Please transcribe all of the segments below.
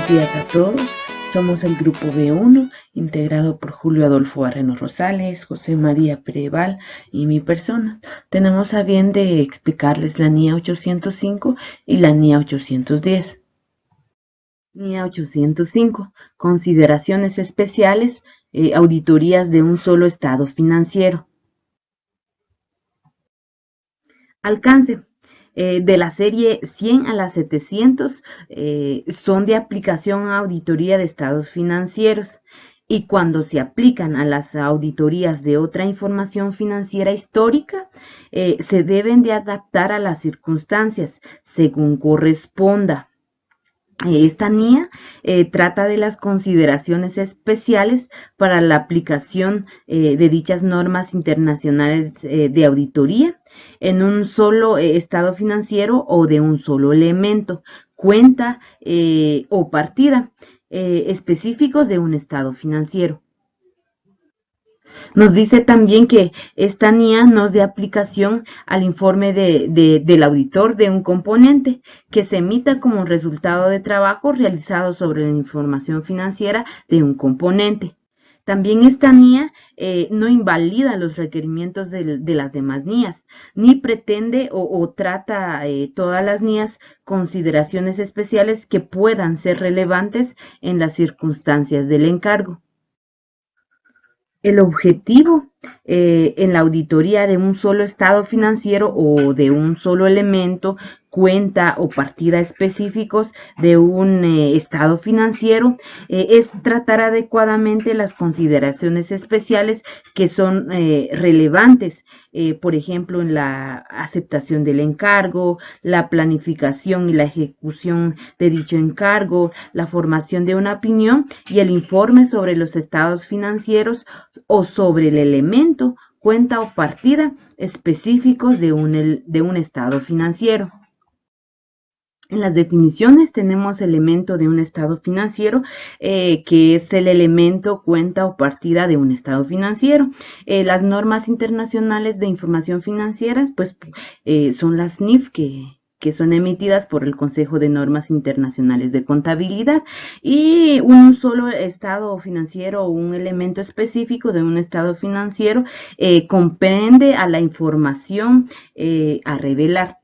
días a todos. Somos el grupo B1, integrado por Julio Adolfo Barreno Rosales, José María Preval y mi persona. Tenemos a bien de explicarles la NIA 805 y la NIA 810. NIA 805, consideraciones especiales, auditorías de un solo estado financiero. Alcance. De la serie 100 a la 700 son de aplicación a auditoría de estados financieros, y cuando se aplican a las auditorías de otra información financiera histórica, se deben de adaptar a las circunstancias según corresponda. Esta NIA trata de las consideraciones especiales para la aplicación de dichas normas internacionales de auditoría en un solo estado financiero o de un solo elemento, cuenta o partida específicos de un estado financiero. Nos dice también que esta NIA no es de aplicación al informe del auditor de un componente que se emita como resultado de trabajo realizado sobre la información financiera de un componente. También esta NIA no invalida los requerimientos de las demás NIAs, ni pretende o trata todas las NIAs consideraciones especiales que puedan ser relevantes en las circunstancias del encargo. El objetivo en la auditoría de un solo estado financiero o de un solo elemento, cuenta o partida específicos de un estado financiero es tratar adecuadamente las consideraciones especiales que son relevantes, por ejemplo, en la aceptación del encargo, la planificación y la ejecución de dicho encargo, la formación de una opinión y el informe sobre los estados financieros o sobre el elemento, cuenta o partida específicos de un estado financiero. En las definiciones tenemos elemento de un estado financiero, que es el elemento, cuenta o partida de un estado financiero. Las normas internacionales de información financiera, pues, son las NIF que son emitidas por el Consejo de Normas Internacionales de Contabilidad, y un solo estado financiero o un elemento específico de un estado financiero comprende a la información a revelar.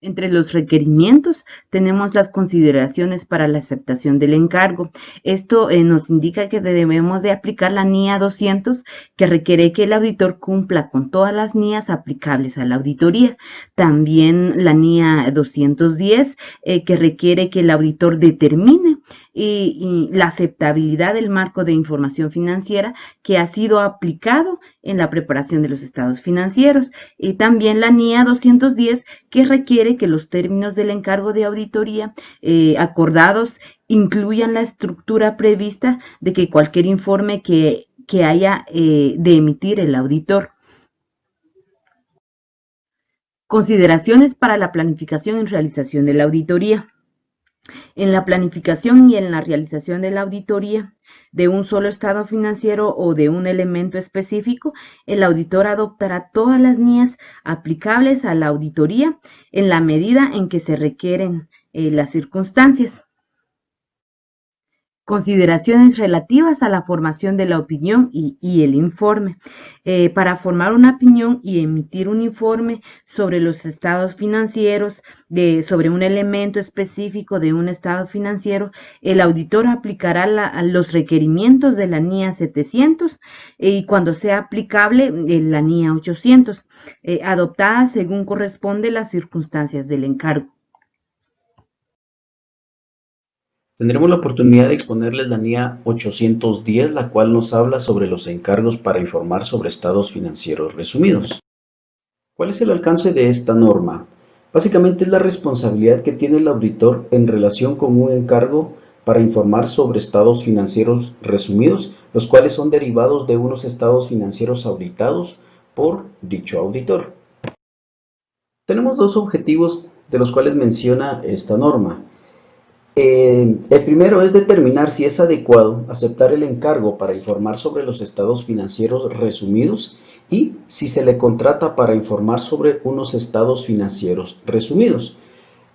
Entre los requerimientos tenemos las consideraciones para la aceptación del encargo. Esto nos indica que debemos de aplicar la NIA 200, que requiere que el auditor cumpla con todas las NIAs aplicables a la auditoría. También la NIA 210, que requiere que el auditor determine y la aceptabilidad del marco de información financiera que ha sido aplicado en la preparación de los estados financieros. Y también la NIA 210, que requiere que los términos del encargo de auditoría acordados incluyan la estructura prevista de que cualquier informe que haya de emitir el auditor. Consideraciones para la planificación y realización de la auditoría. En la planificación y en la realización de la auditoría de un solo estado financiero o de un elemento específico, el auditor adoptará todas las NIAs aplicables a la auditoría en la medida en que se requieren las circunstancias. Consideraciones relativas a la formación de la opinión y el informe. Para formar una opinión y emitir un informe sobre los estados financieros, sobre un elemento específico de un estado financiero, el auditor aplicará los requerimientos de la NIA 700 y, cuando sea aplicable, la NIA 800, adoptada según corresponde las circunstancias del encargo. Tendremos la oportunidad de exponerles la NIA 810, la cual nos habla sobre los encargos para informar sobre estados financieros resumidos. ¿Cuál es el alcance de esta norma? Básicamente es la responsabilidad que tiene el auditor en relación con un encargo para informar sobre estados financieros resumidos, los cuales son derivados de unos estados financieros auditados por dicho auditor. Tenemos dos objetivos de los cuales menciona esta norma. El primero es determinar si es adecuado aceptar el encargo para informar sobre los estados financieros resumidos y si se le contrata para informar sobre unos estados financieros resumidos.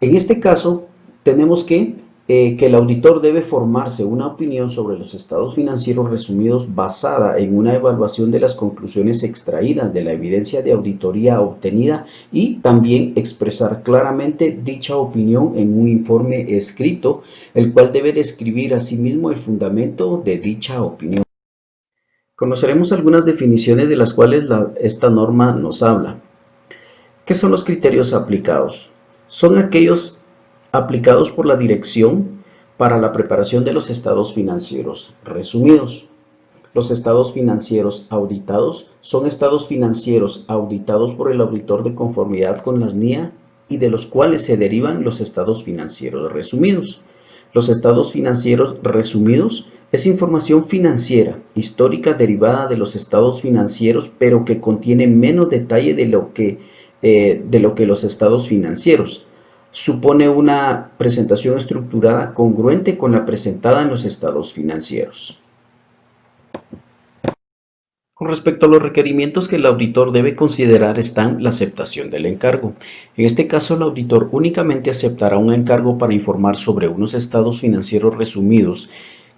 En este caso, tenemos que que el auditor debe formarse una opinión sobre los estados financieros resumidos basada en una evaluación de las conclusiones extraídas de la evidencia de auditoría obtenida y también expresar claramente dicha opinión en un informe escrito, el cual debe describir asimismo el fundamento de dicha opinión. Conoceremos algunas definiciones de las cuales esta norma nos habla. ¿Qué son los criterios aplicados? Son aquellos aplicados por la dirección para la preparación de los estados financieros resumidos. Los estados financieros auditados son estados financieros auditados por el auditor de conformidad con las NIA y de los cuales se derivan los estados financieros resumidos. Los estados financieros resumidos es información financiera histórica derivada de los estados financieros, pero que contiene menos detalle de lo que los estados financieros. Supone una presentación estructurada congruente con la presentada en los estados financieros. Con respecto a los requerimientos que el auditor debe considerar están la aceptación del encargo. En este caso, el auditor únicamente aceptará un encargo para informar sobre unos estados financieros resumidos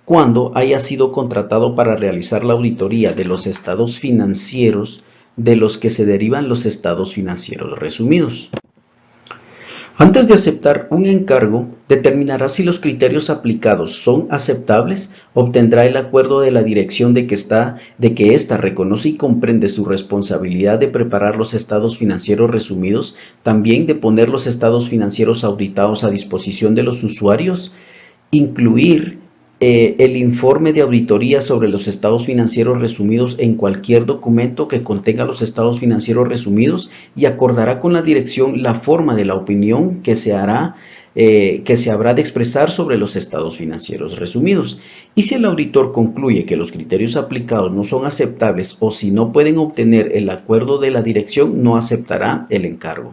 cuando haya sido contratado para realizar la auditoría de los estados financieros de los que se derivan los estados financieros resumidos. Antes de aceptar un encargo, determinará si los criterios aplicados son aceptables, obtendrá el acuerdo de la dirección de que ésta reconoce y comprende su responsabilidad de preparar los estados financieros resumidos, también de poner los estados financieros auditados a disposición de los usuarios, incluir el informe de auditoría sobre los estados financieros resumidos en cualquier documento que contenga los estados financieros resumidos y acordará con la dirección la forma de la opinión que se habrá de expresar sobre los estados financieros resumidos. Y si el auditor concluye que los criterios aplicados no son aceptables o si no pueden obtener el acuerdo de la dirección, no aceptará el encargo.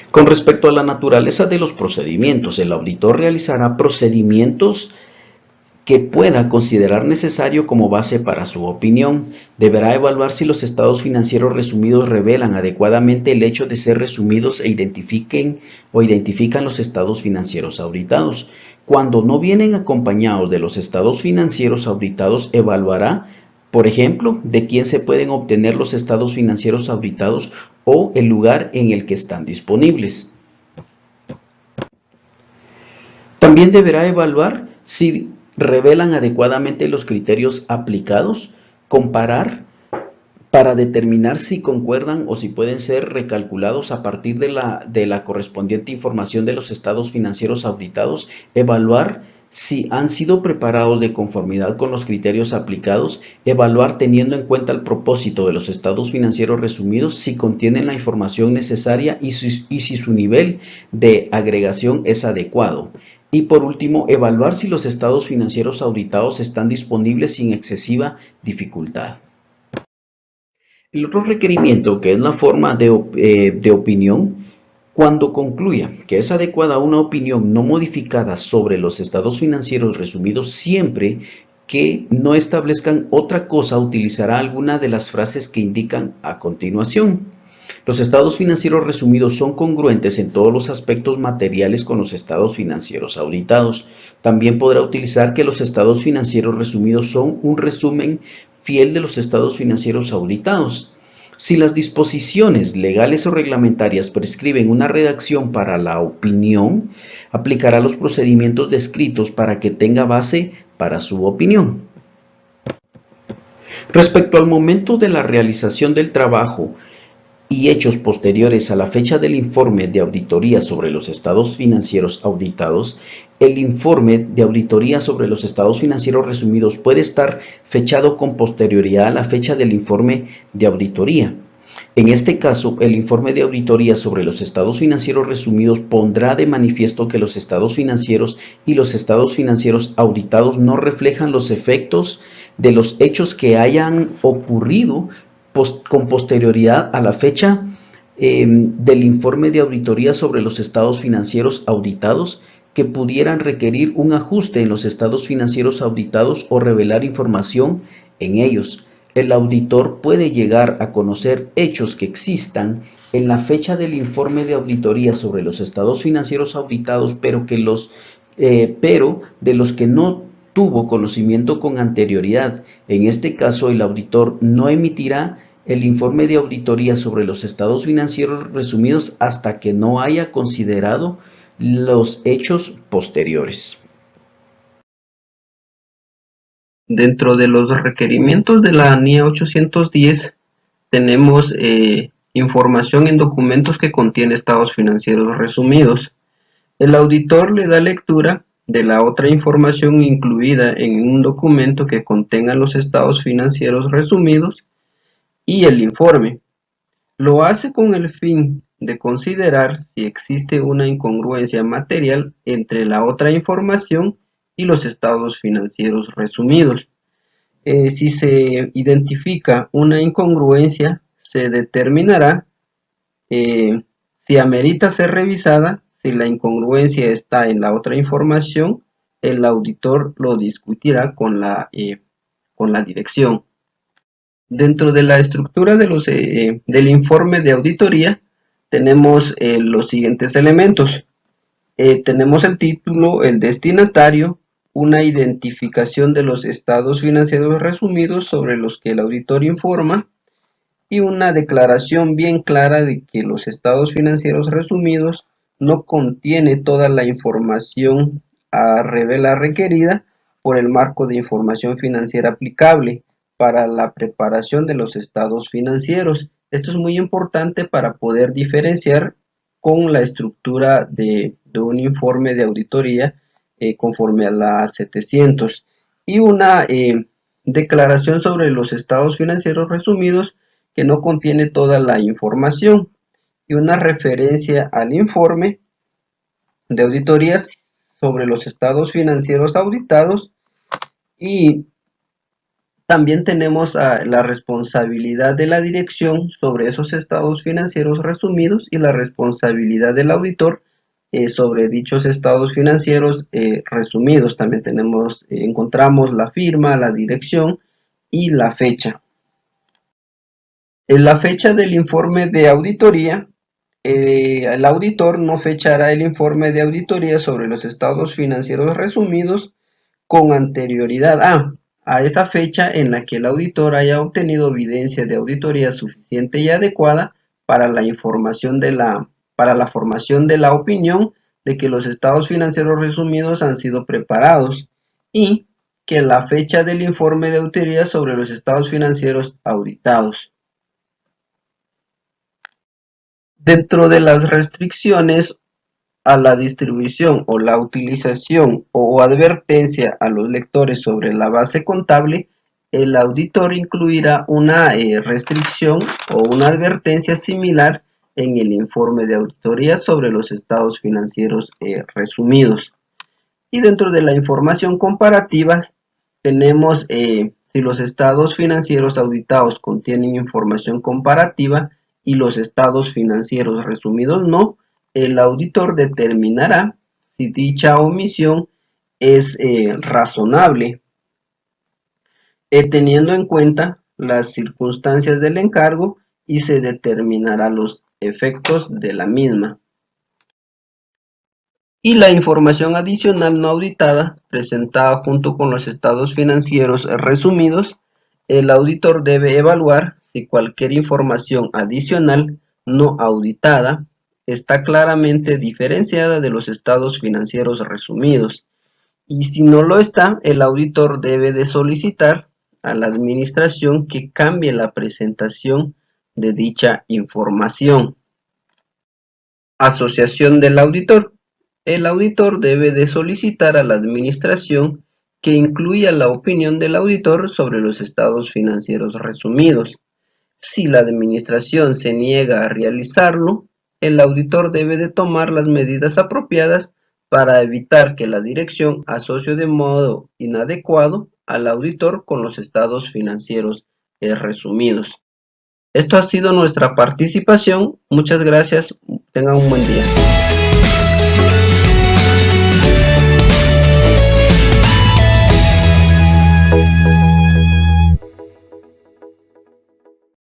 Con respecto a la naturaleza de los procedimientos, el auditor realizará procedimientos que pueda considerar necesario como base para su opinión. Deberá evaluar si los estados financieros resumidos revelan adecuadamente el hecho de ser resumidos e identifican los estados financieros auditados. Cuando no vienen acompañados de los estados financieros auditados, evaluará, por ejemplo, de quién se pueden obtener los estados financieros auditados o el lugar en el que están disponibles. También deberá evaluar si revelan adecuadamente los criterios aplicados, comparar para determinar si concuerdan o si pueden ser recalculados a partir de la correspondiente información de los estados financieros auditados, evaluar si han sido preparados de conformidad con los criterios aplicados, evaluar teniendo en cuenta el propósito de los estados financieros resumidos, si contienen la información necesaria y si su nivel de agregación es adecuado. Y por último, evaluar si los estados financieros auditados están disponibles sin excesiva dificultad. El otro requerimiento, que es la forma de opinión, cuando concluya que es adecuada una opinión no modificada sobre los estados financieros resumidos, siempre que no establezcan otra cosa, utilizará alguna de las frases que indican a continuación. Los estados financieros resumidos son congruentes en todos los aspectos materiales con los estados financieros auditados. También podrá utilizar que los estados financieros resumidos son un resumen fiel de los estados financieros auditados. Si las disposiciones legales o reglamentarias prescriben una redacción para la opinión, aplicará los procedimientos descritos para que tenga base para su opinión. Respecto al momento de la realización del trabajo y hechos posteriores a la fecha del informe de auditoría sobre los estados financieros auditados, el informe de auditoría sobre los estados financieros resumidos puede estar fechado con posterioridad a la fecha del informe de auditoría. En este caso, el informe de auditoría sobre los estados financieros resumidos pondrá de manifiesto que los estados financieros y los estados financieros auditados no reflejan los efectos de los hechos que hayan ocurrido con posterioridad a la fecha del informe de auditoría sobre los estados financieros auditados, que pudieran requerir un ajuste en los estados financieros auditados o revelar información en ellos. El auditor puede llegar a conocer hechos que existan en la fecha del informe de auditoría sobre los estados financieros auditados, pero que pero de los que no tuvo conocimiento con anterioridad. En este caso, el auditor no emitirá el informe de auditoría sobre los estados financieros resumidos hasta que no haya considerado los hechos posteriores. Dentro de los requerimientos de la NIA 810 tenemos información en documentos que contiene estados financieros resumidos. El auditor le da lectura de la otra información incluida en un documento que contenga los estados financieros resumidos y el informe. Lo hace con el fin de considerar si existe una incongruencia material entre la otra información y los estados financieros resumidos. Si se identifica una incongruencia, se determinará si amerita ser revisada. Si la incongruencia está en la otra información, el auditor lo discutirá con la dirección. Dentro de la estructura del informe de auditoría tenemos los siguientes elementos. Tenemos el título, el destinatario, una identificación de los estados financieros resumidos sobre los que el auditor informa y una declaración bien clara de que los estados financieros resumidos no contiene toda la información a revelar requerida por el marco de información financiera aplicable para la preparación de los estados financieros. Esto es muy importante para poder diferenciar con la estructura de un informe de auditoría conforme a la 700 y una declaración sobre los estados financieros resumidos que no contiene toda la información y una referencia al informe de auditorías sobre los estados financieros auditados. Y también tenemos la responsabilidad de la dirección sobre esos estados financieros resumidos y la responsabilidad del auditor sobre dichos estados financieros resumidos. También encontramos la firma, la dirección y la fecha. En la fecha del informe de auditoría, el auditor no fechará el informe de auditoría sobre los estados financieros resumidos con anterioridad a esa fecha en la que el auditor haya obtenido evidencia de auditoría suficiente y adecuada para la formación de la opinión de que los estados financieros resumidos han sido preparados y que la fecha del informe de auditoría sobre los estados financieros auditados. Dentro de las restricciones a la distribución o la utilización o advertencia a los lectores sobre la base contable, el auditor incluirá una restricción o una advertencia similar en el informe de auditoría sobre los estados financieros resumidos. Y dentro de la información comparativa tenemos si los estados financieros auditados contienen información comparativa y los estados financieros resumidos no, el auditor determinará si dicha omisión es razonable, teniendo en cuenta las circunstancias del encargo y se determinará los efectos de la misma. Y la información adicional no auditada, presentada junto con los estados financieros resumidos, el auditor debe evaluar si cualquier información adicional no auditada está claramente diferenciada de los estados financieros resumidos. Y si no lo está, el auditor debe de solicitar a la administración que cambie la presentación de dicha información. Asociación del auditor. El auditor debe de solicitar a la administración que incluya la opinión del auditor sobre los estados financieros resumidos. Si la administración se niega a realizarlo, el auditor debe de tomar las medidas apropiadas para evitar que la dirección asocie de modo inadecuado al auditor con los estados financieros resumidos. Esto ha sido nuestra participación. Muchas gracias. Tengan un buen día.